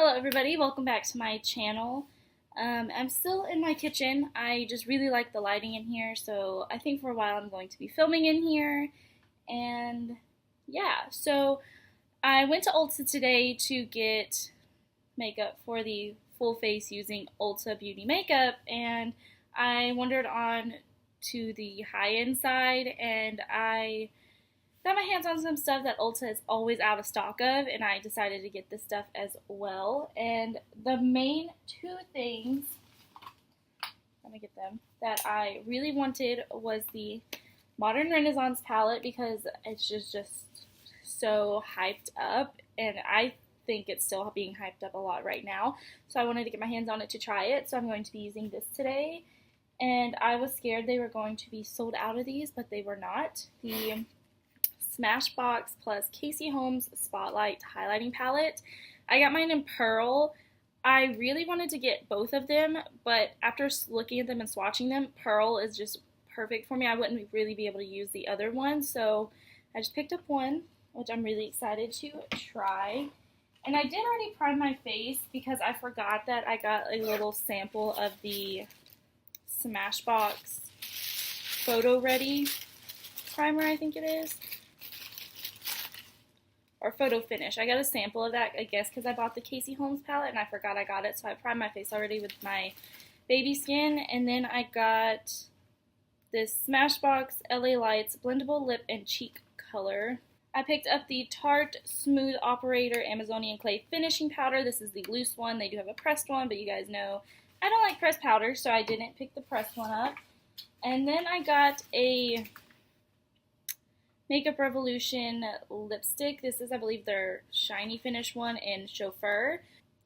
Hello everybody, welcome back to my channel. I'm still in my kitchen. I just really like the lighting in here, so I think for a while I'm going to be filming in here. And yeah, so I went to Ulta today to get makeup for the full face using Ulta Beauty Makeup, and I wandered on to the high-end side, and I got my hands on some stuff that Ulta is always out of stock of, and I decided to get this stuff as well. And the main two things, let me get them, that I really wanted was the Modern Renaissance palette, because it's just so hyped up, and I think it's still being hyped up a lot right now. So I wanted to get my hands on it to try it, so I'm going to be using this today. And I was scared they were going to be sold out of these, but they were not. The Smashbox plus Holmes Spotlight Highlighting Palette. I got mine in Pearl. I really wanted to get both of them, but after looking at them and swatching them, Pearl is just perfect for me. I wouldn't really be able to use the other one, so I just picked up one, which I'm really excited to try. And I did already prime my face because I forgot that I got a little sample of the Smashbox Photo Ready primer, I think it is. Or Photo Finish. I got a sample of that, I guess, because I bought the Holmes palette and I forgot I got it, so I primed my face already with my baby skin. And then I got this Smashbox LA Lights Blendable Lip and Cheek Color. I picked up the Tarte Smooth Operator Amazonian Clay Finishing Powder. This is the loose one. They do have a pressed one, but you guys know I don't like pressed powder, so I didn't pick the pressed one up. And then I got a Makeup Revolution lipstick. This is, I believe, their shiny finish one in Chauffeur.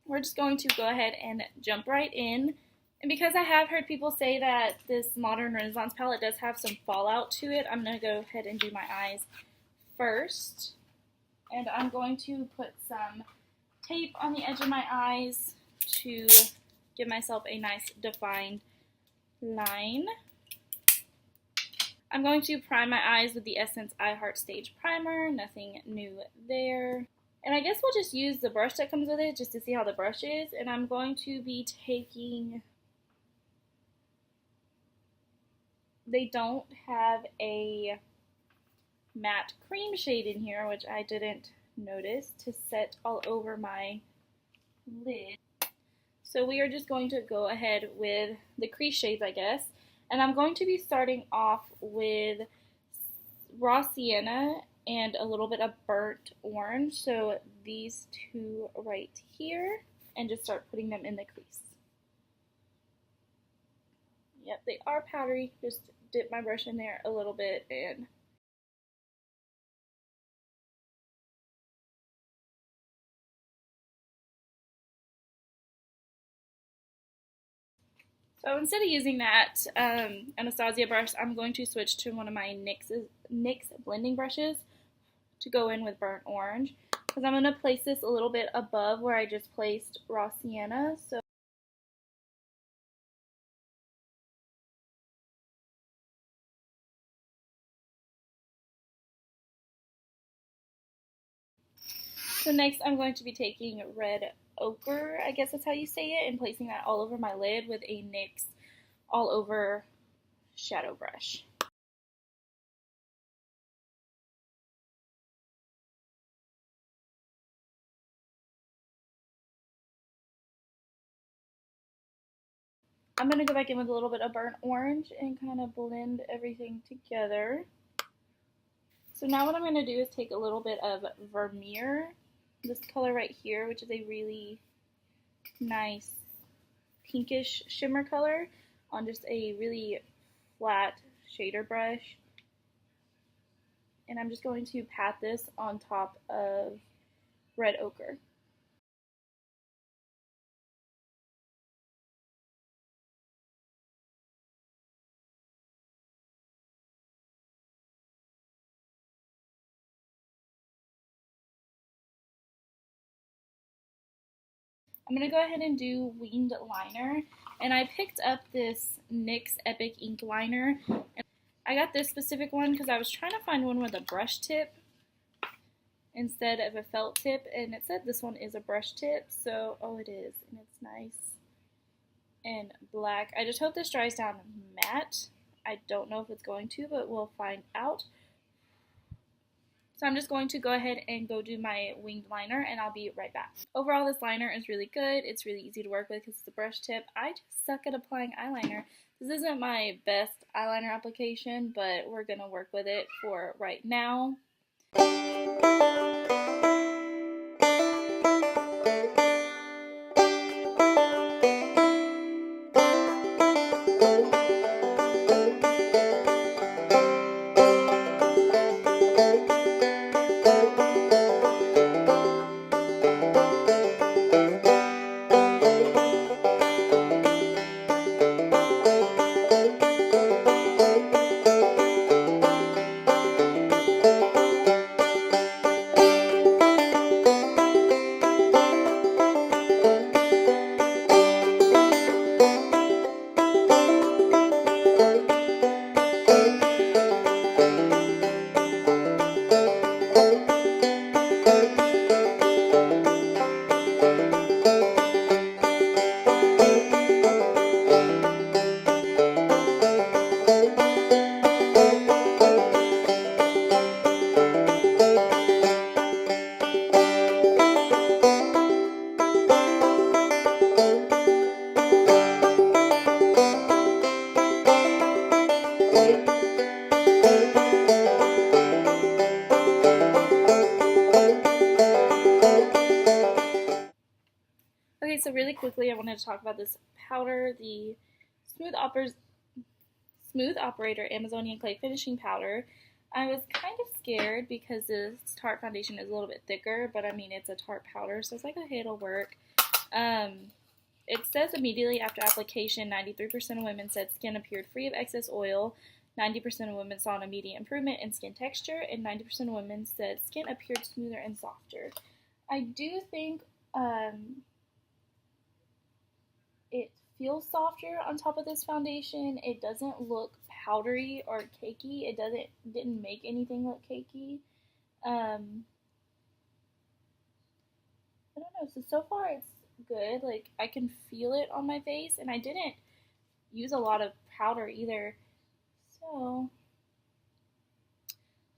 We're just going to go ahead and jump right in. And because I have heard people say that this Modern Renaissance palette does have some fallout to it, I'm going to go ahead and do my eyes first. And I'm going to put some tape on the edge of my eyes to give myself a nice defined line. I'm going to prime my eyes with the Essence I Heart Stage Primer. Nothing new there. And I guess we'll just use the brush that comes with it just to see how the brush is. And I'm going to be taking... They don't have a matte cream shade in here, which I didn't notice, to set all over my lid. So we are just going to go ahead with the crease shades, I guess. And I'm going to be starting off with Raw Sienna and a little bit of Burnt Orange. So these two right here. And just start putting them in the crease. Yep, they are powdery. Just dip my brush in there a little bit and... So instead of using that Anastasia brush, I'm going to switch to one of my NYX blending brushes to go in with Burnt Orange, because I'm going to place this a little bit above where I just placed Raw Sienna. So next I'm going to be taking Red Ochre, I guess that's how you say it, and placing that all over my lid with a NYX all over shadow brush. I'm going to go back in with a little bit of Burnt Orange and kind of blend everything together. So now what I'm going to do is take a little bit of Vermeer, this color right here, which is a really nice pinkish shimmer color, on just a really flat shader brush. And I'm just going to pat this on top of Red Ochre. I'm going to go ahead and do Winged Liner, and I picked up this NYX Epic Ink Liner. And I got this specific one because I was trying to find one with a brush tip, instead of a felt tip, and it said this one is a brush tip, so oh, it is, and it's nice and black. I just hope this dries down matte. I don't know if it's going to, but we'll find out. So I'm just going to go ahead and go do my winged liner, and I'll be right back. Overall, this liner is really good. It's really easy to work with because it's a brush tip. I just suck at applying eyeliner. This isn't my best eyeliner application, but we're going to work with it for right now. Okay, so really quickly, I wanted to talk about this powder, the Smooth Operator Amazonian Clay Finishing Powder. I was kind of scared because this Tarte foundation is a little bit thicker, but I mean, it's a Tarte powder, so it's like, okay, it'll work. It says immediately after application, 93% of women said skin appeared free of excess oil, 90% of women saw an immediate improvement in skin texture, and 90% of women said skin appeared smoother and softer. I do think it feels softer on top of this foundation. It doesn't look powdery or cakey. It didn't make anything look cakey. I don't know. So far it's good. Like, I can feel it on my face, and I didn't use a lot of powder either. So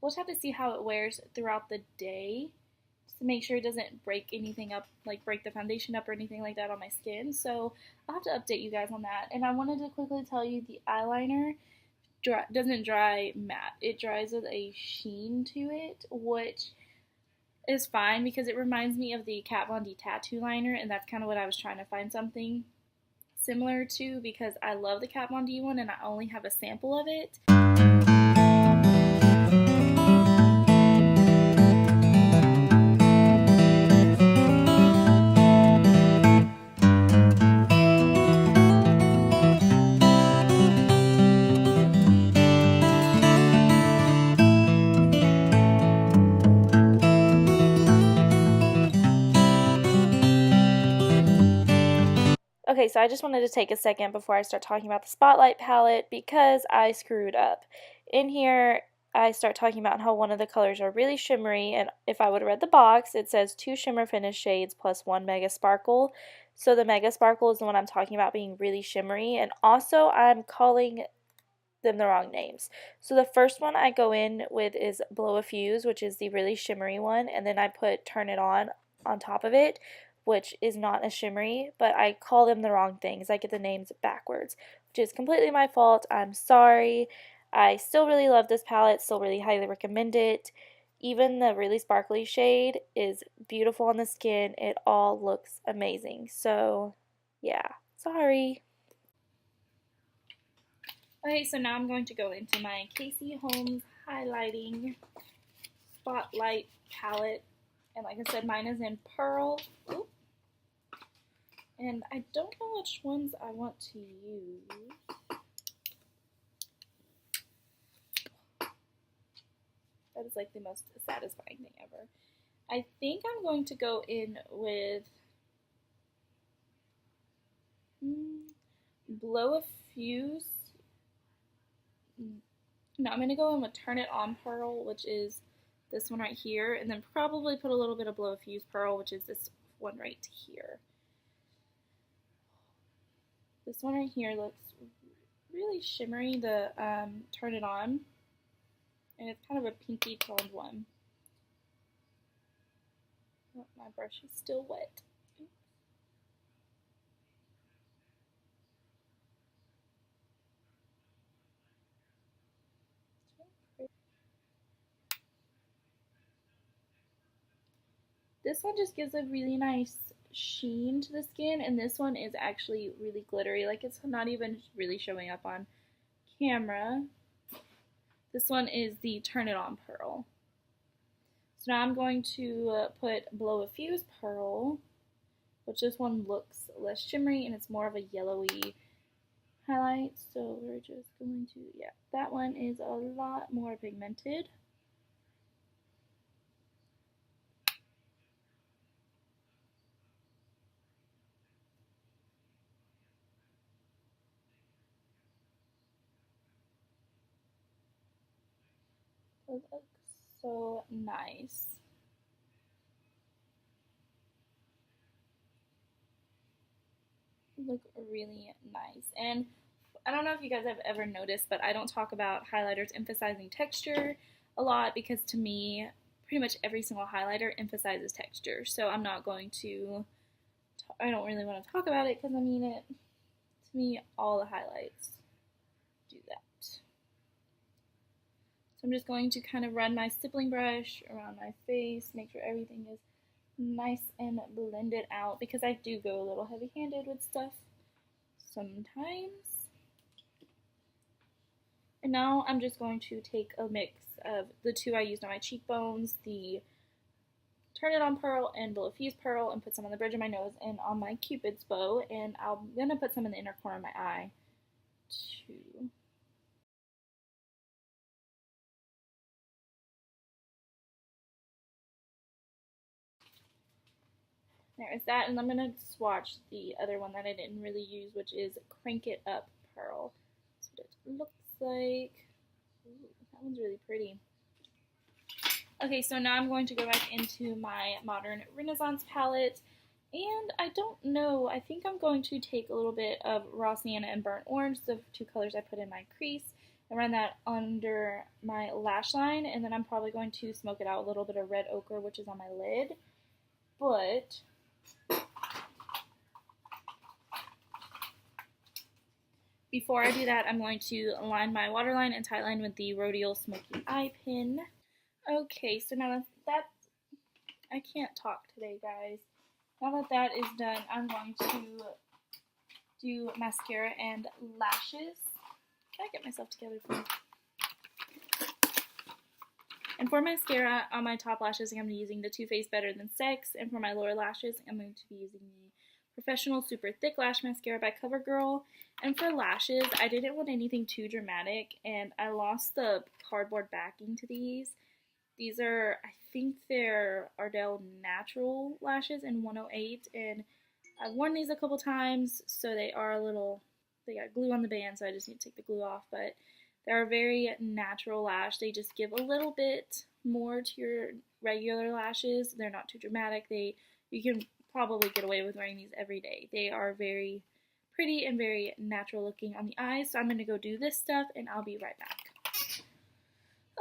we'll just have to see how it wears throughout the day, to make sure it doesn't break anything up, like break the foundation up or anything like that on my skin. So I'll have to update you guys on that. And I wanted to quickly tell you the eyeliner doesn't dry matte. It dries with a sheen to it, which is fine because it reminds me of the Kat Von D tattoo liner, and that's kind of what I was trying to find something similar to, because I love the Kat Von D one and I only have a sample of it. Okay, so I just wanted to take a second before I start talking about the Spotlight palette because I screwed up. In here, I start talking about how one of the colors are really shimmery, and if I would have read the box, it says 2 shimmer finish shades plus 1 mega sparkle. So the mega sparkle is the one I'm talking about being really shimmery, and also I'm calling them the wrong names. So the first one I go in with is Blow a Fuse, which is the really shimmery one, and then I put Turn It On top of it, which is not as shimmery, but I call them the wrong things. I get the names backwards, which is completely my fault. I'm sorry. I still really love this palette, still really highly recommend it. Even the really sparkly shade is beautiful on the skin. It all looks amazing. So, yeah, sorry. Okay, so now I'm going to go into my Casey Holmes Highlighting Spotlight palette. And like I said, mine is in Pearl. Ooh. And I don't know which ones I want to use. That is like the most satisfying thing ever. I think I'm going to go in with Blow a Fuse. No, I'm going to go in with Turn It On Pearl, which is this one right here, and then probably put a little bit of Blow Fuse Pearl, which is this one right here. This one right here looks really shimmery, the Turn It On, and it's kind of a pinky toned one. Oh, my brush is still wet. This one just gives a really nice sheen to the skin, and this one is actually really glittery, like it's not even really showing up on camera. This one is the Turn It On Pearl. So now I'm going to put Blow a Fuse Pearl, which this one looks less shimmery and it's more of a yellowy highlight. So we're just going to, yeah, that one is a lot more pigmented. It looks so nice. Look really nice. And I don't know if you guys have ever noticed, but I don't talk about highlighters emphasizing texture a lot because to me, pretty much every single highlighter emphasizes texture. So I'm not going to, I don't really want to talk about it because I mean it, to me, all the highlights do that. So I'm just going to kind of run my stippling brush around my face, make sure everything is nice and blended out because I do go a little heavy-handed with stuff sometimes. And now I'm just going to take a mix of the two I used on my cheekbones, the Turn It On Pearl and Blow Fuse Pearl, and put some on the bridge of my nose and on my Cupid's bow, and I'm going to put some in the inner corner of my eye too. There is that, and I'm going to swatch the other one that I didn't really use, which is Crank It Up Pearl. That's what it looks like. Ooh, that one's really pretty. Okay, so now I'm going to go back into my Modern Renaissance palette, and I don't know, I think I'm going to take a little bit of Raw Sienna and Burnt Orange, the two colors I put in my crease, and run that under my lash line, and then I'm probably going to smoke it out a little bit of Red Ochre, which is on my lid. But before I do that, I'm going to line my waterline and tightline with the Rodial Smokey Eye Pen. Okay, so now that I can't talk today, guys. Now that that is done, I'm going to do mascara and lashes. Can I get myself together, please? And for mascara, on my top lashes, I'm using the Too Faced Better Than Sex, and for my lower lashes, I'm going to be using the Professional Super Thick Lash Mascara by Covergirl. And for lashes, I didn't want anything too dramatic, and I lost the cardboard backing to these. These are, I think they're Ardell Natural Lashes in 108, and I've worn these a couple times, so they are a little, they got glue on the band, so I just need to take the glue off, but they're a very natural lash. They just give a little bit more to your regular lashes. They're not too dramatic. You can probably get away with wearing these every day. They are very pretty and very natural looking on the eyes, so I'm going to go do this stuff, and I'll be right back.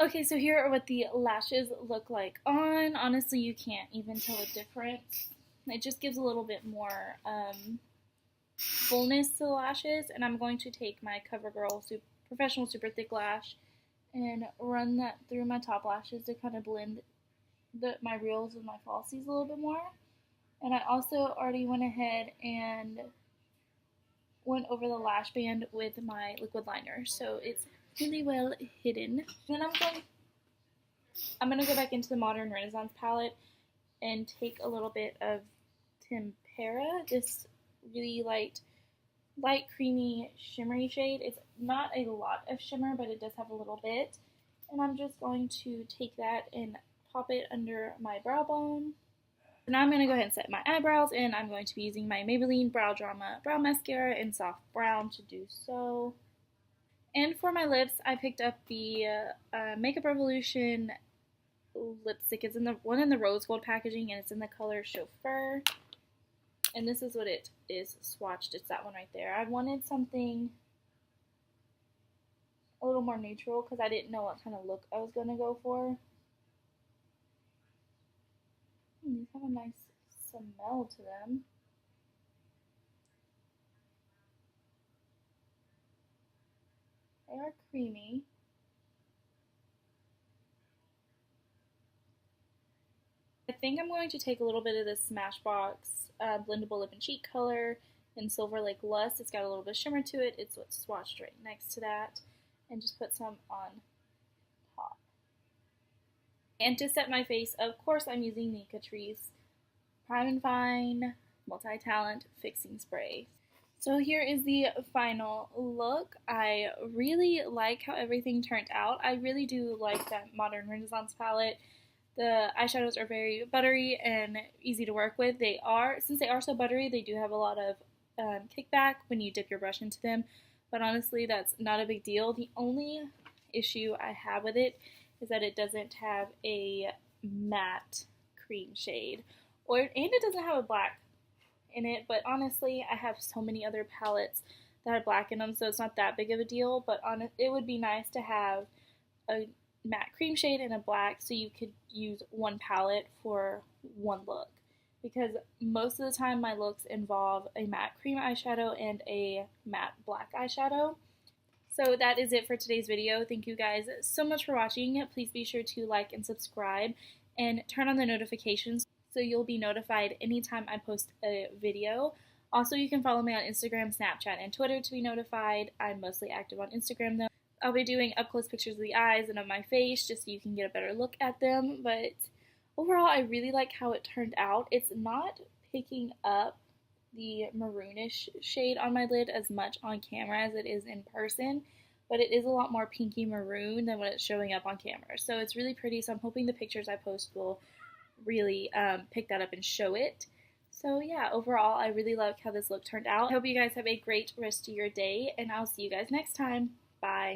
Okay, so here are what the lashes look like on. Honestly, you can't even tell the difference. It just gives a little bit more fullness to the lashes, and I'm going to take my CoverGirl Professional Super Thick Lash and run that through my top lashes to kind of blend my reals with my falsies a little bit more. And I also already went ahead and went over the lash band with my liquid liner, so it's really well hidden. Then I'm going to go back into the Modern Renaissance palette and take a little bit of Tempera, this really light creamy shimmery shade. It's not a lot of shimmer, but it does have a little bit. And I'm just going to take that and pop it under my brow bone. Now I'm going to go ahead and set my eyebrows, and I'm going to be using my Maybelline Brow Drama Brow Mascara in Soft Brown to do so. And for my lips, I picked up the Makeup Revolution lipstick. It's in the one in the rose gold packaging, and it's in the color Chauffeur. And this is what it is swatched. It's that one right there. I wanted something a little more neutral because I didn't know what kind of look I was going to go for. These have a nice smell to them. They are creamy. I think I'm going to take a little bit of this Smashbox blendable lip and cheek color in Silver Lake Lust. It's got a little bit of shimmer to it. It's what's swatched right next to that. And just put some on top. And to set my face, of course, I'm using the Catrice Prime and Fine Multi-Talent Fixing Spray. So here is the final look. I really like how everything turned out. I really do like that Modern Renaissance palette. The eyeshadows are very buttery and easy to work with. Since they are so buttery, they do have a lot of kickback when you dip your brush into them. But honestly, that's not a big deal. The only issue I have with it is that it doesn't have a matte cream shade. And it doesn't have a black in it, but honestly, I have so many other palettes that have black in them, so it's not that big of a deal. But it would be nice to have a matte cream shade and a black so you could use one palette for one look, because most of the time my looks involve a matte cream eyeshadow and a matte black eyeshadow. So that is it for today's video. Thank you guys so much for watching. Please be sure to like and subscribe and turn on the notifications so you'll be notified anytime I post a video. Also, you can follow me on Instagram, Snapchat, and Twitter to be notified. I'm mostly active on Instagram though. I'll be doing up-close pictures of the eyes and of my face just so you can get a better look at them. But overall, I really like how it turned out. It's not picking up the maroonish shade on my lid as much on camera as it is in person, but it is a lot more pinky maroon than what it's showing up on camera. So it's really pretty, so I'm hoping the pictures I post will really pick that up and show it. So yeah, overall, I really like how this look turned out. I hope you guys have a great rest of your day, and I'll see you guys next time. Bye.